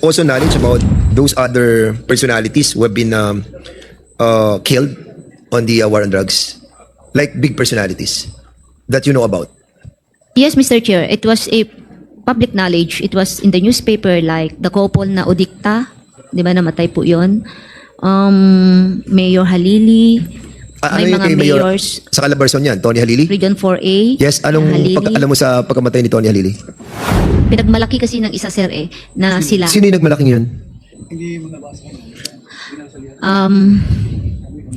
also knowledge about those other personalities who have been killed on the war on drugs? Like big personalities that you know about? Yes, Mr. Chair. It was a public knowledge. It was in the newspaper, like the couple na Udikta. Di ba namatay po yun? Mayor Halili. May mga mayors. Sa Calabarzon yan, Tony Halili? Region 4A. Yes, anong Halili. alam mo sa pagkamatay ni Tony Halili? Pinagmalaki kasi ng isa, sir, na sila. Sino yung nagmalaking yun?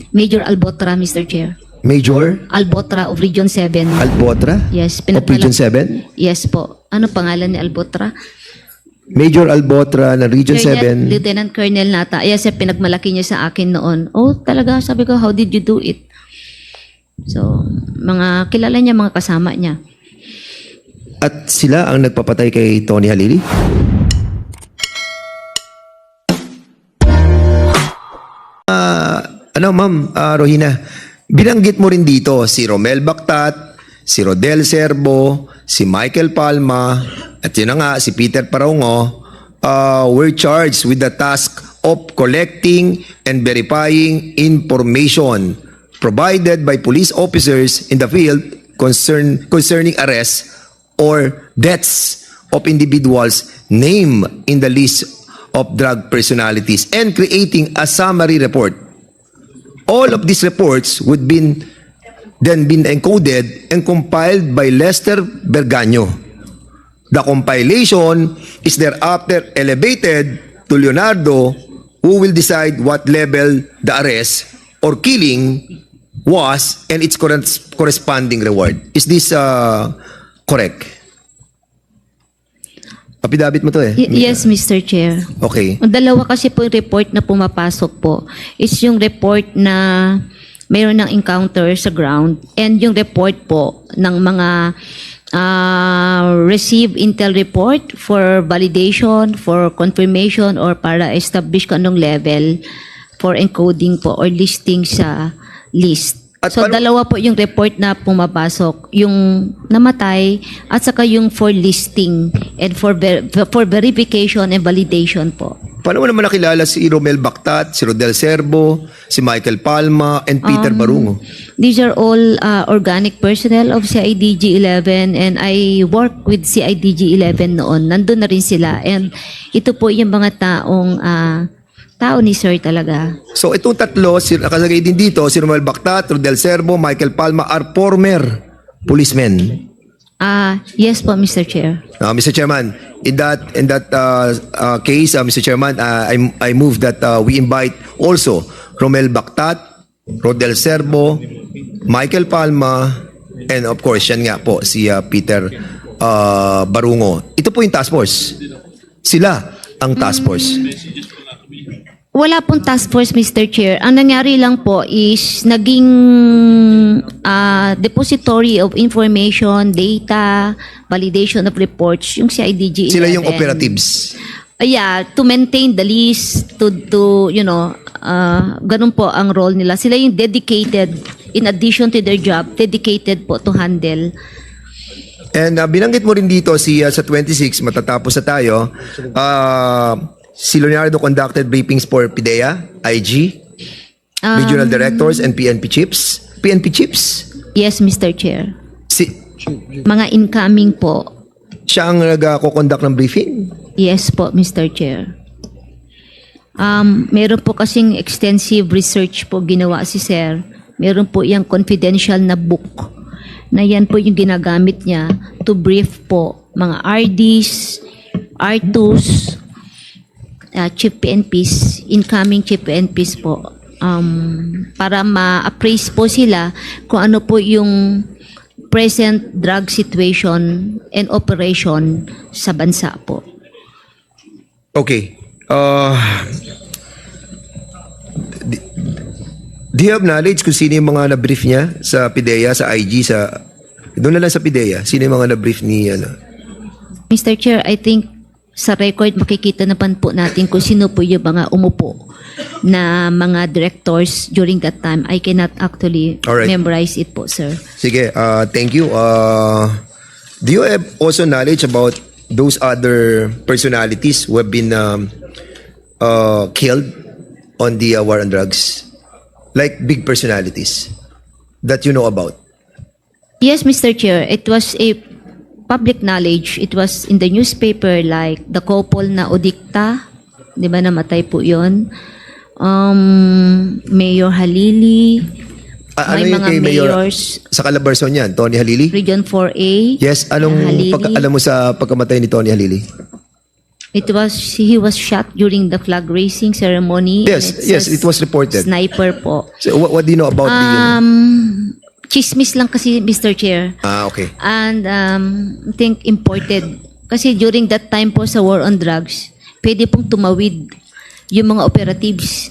Major Albotra, Mr. Chair. Major Albotra of Region 7. Albotra? Yes, Of Region 7? Yes po. Ano pangalan ni Albotra? Major Albotra ng Region 7. Lieutenant Colonel nata. Yes, sir, pinagmalaki niya sa akin noon. Oh, talaga, sabi ko, how did you do it? So, mga kilala niya, mga kasama niya. At sila ang nagpapatay kay Tony Halili? Ma'am Rohina, binanggit mo rin dito si Romel Bactat, si Rodel Serbo, si Michael Palma, at yun na nga, si Peter Parongo, were charged with the task of collecting and verifying information provided by police officers in the field concerning arrests or deaths of individuals named in the list of drug personalities and creating a summary report. All of these reports would then been encoded and compiled by Lester Berganyo. The compilation is thereafter elevated to Leonardo, who will decide what level the arrest or killing was and its corresponding reward. Is this correct? Papidabit mo to eh. Yes, Mr. Chair. Okay. Ang dalawa kasi po yung report na pumapasok po is yung report na mayroon ng encounter sa ground and yung report po ng mga receive intel report for validation, for confirmation, or para establish kung anong level for encoding po or listing sa list. At So dalawa po yung report na pumapasok, yung namatay at saka yung for listing and for verification and validation po. Paano mo naman nakilala si Romel Bactat, si Rodel Serbo, si Michael Palma, and Peter Barungo? These are all organic personnel of CIDG-11 and I work with CIDG-11 noon. Nandun na rin sila and ito po yung mga tao ni Sir talaga. So itong tatlo, nakalagay din dito, si Romel Bactat, Rodel Serbo, Michael Palma are former policemen. Yes po, Mr. Chair. Mr. Chairman, in that case, Mr. Chairman, I move that we invite also Romel Bactat, Rodel Serbo, Michael Palma, and of course, yan nga po, si Peter Barungo. Ito po yung task force. Sila ang task force. Wala pong task force, Mr. Chair. Ang nangyari lang po is naging depository of information, data, validation of reports, yung CIDG-11. Sila yung operatives. Yeah, to maintain the list, to ganun po ang role nila. Sila yung dedicated, in addition to their job, dedicated po to handle. And binanggit mo rin dito sa 26, matatapos na tayo, si Leonardo conducted briefings for PIDEA, IG, regional directors, and PNP chiefs. PNP chiefs? Yes, Mr. Chair. Mga incoming po. Siya ang nag-conduct ng briefing? Yes po, Mr. Chair. Meron po kasing extensive research po ginawa si Sir. Meron po yung confidential na book na yan po yung ginagamit niya to brief po mga RDs, R2s, Chief PNPs, incoming Chief PNPs po, para ma-appraise po sila kung ano po yung present drug situation and operation sa bansa po. Okay. Do you have knowledge kung sino yung mga na-brief niya sa PIDEA, sa IG, doon na lang sa PIDEA, sino yung mga na-brief ni, Mr. Chair, I think sa record makikita naman po natin kung sino po yung mga umupo na mga directors during that time. I cannot actually memorize it po, sir. Sige, thank you. Do you have also knowledge about those other personalities who have been killed on the war on drugs? Like big personalities that you know about? Yes, Mr. Chair, it was a public knowledge. It was in the newspaper like the couple na Odikta, di ba namatay po yun? Mayor Halili, Ano may yung mga kay Mayor mayors, sa Calabarzon yan? Tony Halili? Region 4A. Yes, anong Halili. alam mo sa pagkamatay ni Tony Halili? He was shot during the flag raising ceremony. Yes, and yes, says it was reported. Sniper po. So, what do you know about Chismis lang kasi, Mr. Chair. okay. And I think imported. Kasi during that time po sa war on drugs, pwede pong tumawid yung mga operatives.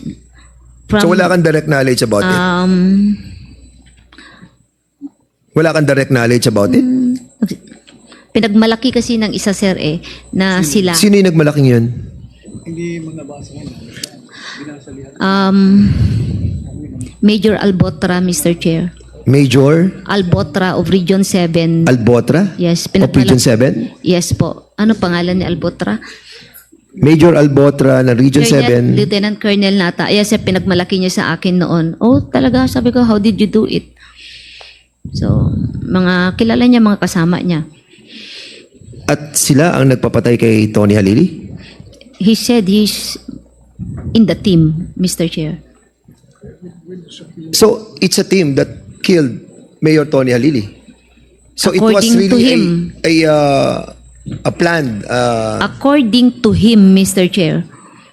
From, So wala kang direct knowledge about it? Wala kang direct knowledge about it? Pinagmalaki kasi ng isa, sir, na sila. Sino yung nagmalaking yun? Major Albotra, Mr. Chair. Major Albotra of Region 7. Albotra? Yes, Of Region 7? Yes po. Ano pangalan ni Albotra? Major Albotra ng Region Colonel, 7. Lieutenant Colonel nata. Yes, pinagmalaki niya sa akin noon. Oh, talaga, sabi ko, how did you do it? So, mga kilala niya, mga kasama niya. At sila ang nagpapatay kay Tony Halili? He said he's in the team, Mr. Chair. So, it's a team that killed Mayor Tony Halili. So, it was According to really him. a planned, According to him, Mr. Chair.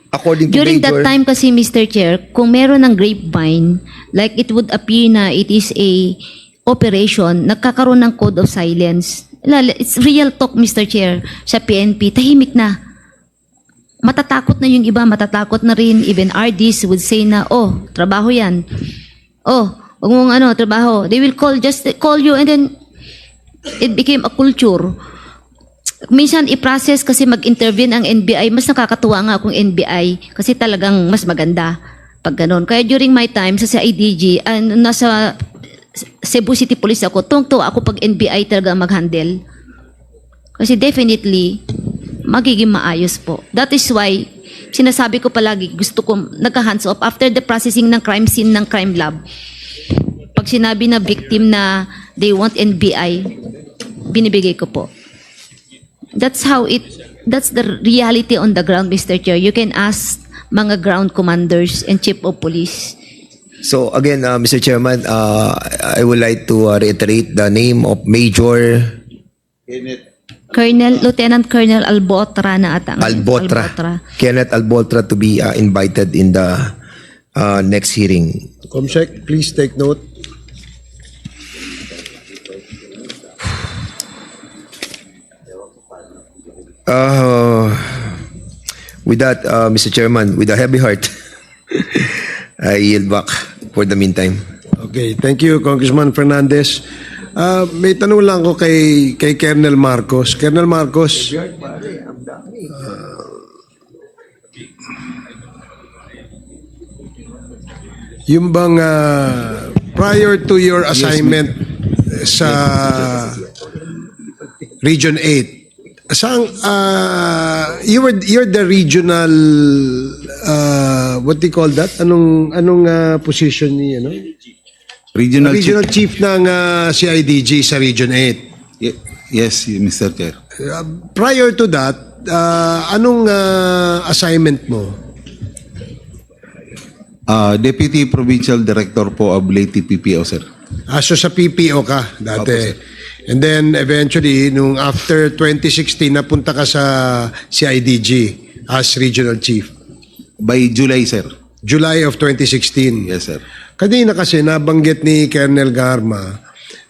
according to During Major. that time kasi, Mr. Chair, kung meron ng grapevine, like it would appear na it is a operation, nagkakaroon ng code of silence. It's real talk, Mr. Chair, sa PNP, tahimik na. Matatakot na yung iba, matatakot na rin. Even RDs would say na, oh, trabaho yan. Oh, huwag mong trabaho. They will just call you and then it became a culture. Minsan i-process kasi mag-intervene ang NBI, mas nakakatuwa nga kung NBI kasi talagang mas maganda pag ganun. Kaya during my time sa CIDG, nasa Cebu City Police ako, tuwang-tuwa ako pag NBI talaga mag-handle. Kasi definitely, magiging maayos po. That is why, sinasabi ko palagi, gusto ko nagka-hands off after the processing ng crime scene ng crime lab. Pag sinabi na victim na they want NBI, binibigay ko po. That's the reality on the ground, Mr. Chair. You can ask mga ground commanders and chief of police. So, again, Mr. Chairman, I would like to reiterate the name of Major Lieutenant Colonel Albotra na ata. Albotra. Kenneth Albotra to be invited in the next hearing. Comsec, please take note. With that, Mr. Chairman, with a heavy heart, I yield back for the meantime. Okay, thank you, Congressman Fernandez. May tanong lang ko kay Colonel Marcos. Colonel Marcos, yung bang prior to your assignment sa Region 8, saan you're the regional what do you call that? Anong position niya, no? Regional Chief ng CIDG sa Region 8. Yes, Mr. Chair. Prior to that, anong assignment mo? Deputy Provincial Director po of Leyte PPO, sir. So sa PPO ka dati. Opo, sir. And then eventually, nung after 2016, napunta ka sa CIDG as Regional Chief. By July, sir. July of 2016. Yes, sir. Kanina kasi nabanggit ni Colonel Garma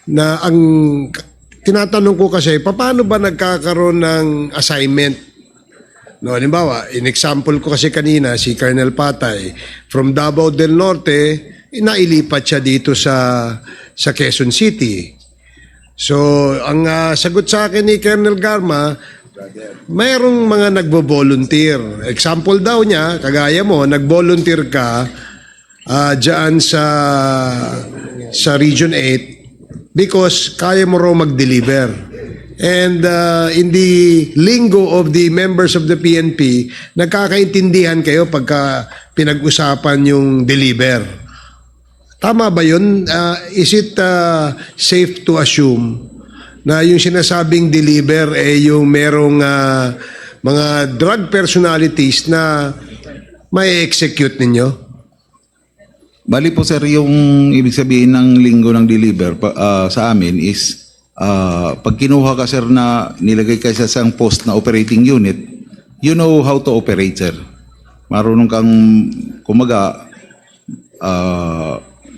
na ang tinatanong ko kasi, paano ba nagkakaroon ng assignment? No, halimbawa, in example ko kasi kanina, si Colonel Patay, from Davao del Norte, nailipat siya dito sa Quezon City. So, ang sagot sa akin ni Colonel Garma, mayroong mga nagbo-volunteer. Example daw niya, kagaya mo, nag-volunteer ka dyan sa Region 8 because kaya mo raw mag-deliver. And in the lingo of the members of the PNP, nagkakaintindihan kayo pagka pinag-usapan yung deliver. Tama ba yun? Is it safe to assume na yung sinasabing deliver yung merong mga drug personalities na may execute ninyo? Bali po sir, yung ibig sabihin ng linggo ng deliver sa amin is pag kinuha ka sir na nilagay ka sa isang post na operating unit, you know how to operate sir. Marunong kang kumaga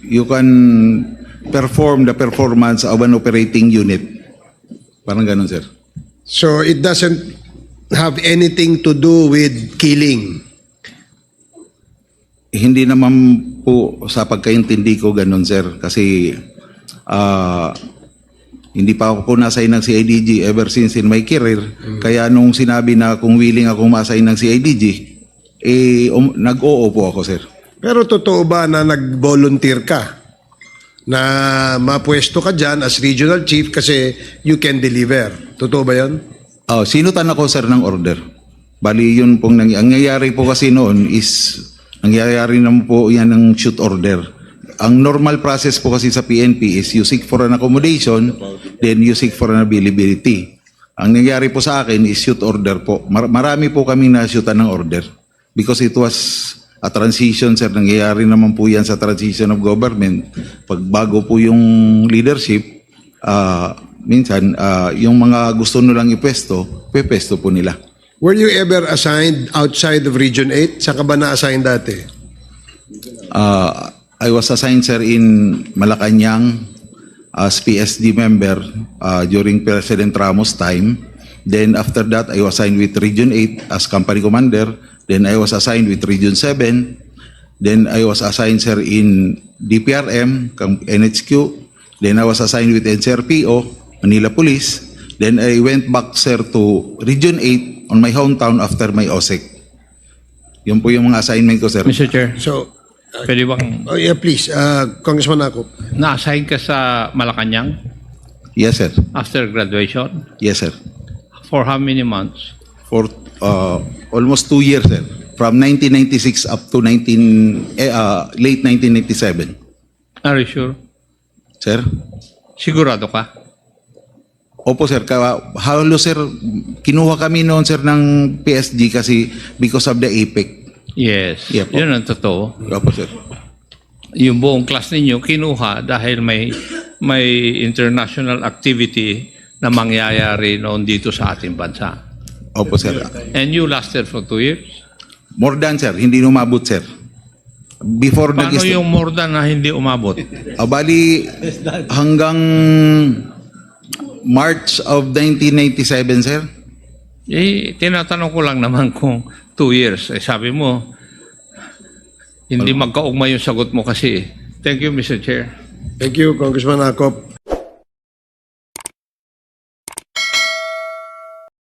you can perform the performance of an operating unit. Parang ganun sir. So it doesn't have anything to do with killing? Hindi naman po sa pagkaintindi ko ganun sir kasi hindi pa ako po na-assign ng CIDG ever since in my career. Kaya nung sinabi na kung willing ako ma-assign ng CIDG, nag-oo po ako sir. Pero totoo ba na nag-volunteer ka na mapwesto ka dyan as regional chief kasi you can deliver? Totoo ba yan? Sinutan ako sir ng order. Bali yun pong ang nangyayari po kasi noon is nangyayari naman po yan ng shoot order. Ang normal process po kasi sa PNP is you seek for an accommodation, then you seek for an availability. Ang nangyayari po sa akin is shoot order po. Marami po kami na-shootan ng order because it was a transition, sir. Nangyayari naman po yan sa transition of government. Pag bago po yung leadership, minsan, yung mga gusto nilang ipwesto, pwesto po nila. Were you ever assigned outside of Region 8? Saan ka ba na-assign dati? I was assigned, sir, in Malacanang as PSD member during President Ramos' time. Then after that, I was assigned with Region 8 as company commander. Then I was assigned with Region 7. Then I was assigned, sir, in DPRM, NHQ. Then I was assigned with NCRPO, Manila Police. Then I went back, sir, to Region 8 on my hometown after my OSEC. Yun po yung mga assignment ko, sir. Mr. Chair, So, pwede bang oh yeah, please, Congressman Akop. na-assign ka sa Malacanang Yes, sir. after graduation? Yes, sir. For how many months? For almost 2 years, sir. From 1996 up to late 1997. Are you sure? Sir? Sigurado ka? Opo, sir. Halos, sir, kinuha kami noon, sir, ng PSG kasi because of the APEC. Yes. Yeah, po. Yun ang totoo. Opo, sir. Yung buong class ninyo kinuha dahil may international activity na mangyayari noon dito sa ating bansa. Opo, sir. And you lasted for 2 years? More than, sir. Hindi umabot, sir. Before Paano yung more than na hindi umabot? Bali, hanggang March of 1997, sir. Tinatanong ko lang naman kung 2 years. Sabi mo, hindi magkaugma yung sagot mo kasi. Thank you, Mr. Chair. Thank you, Congressman Akop.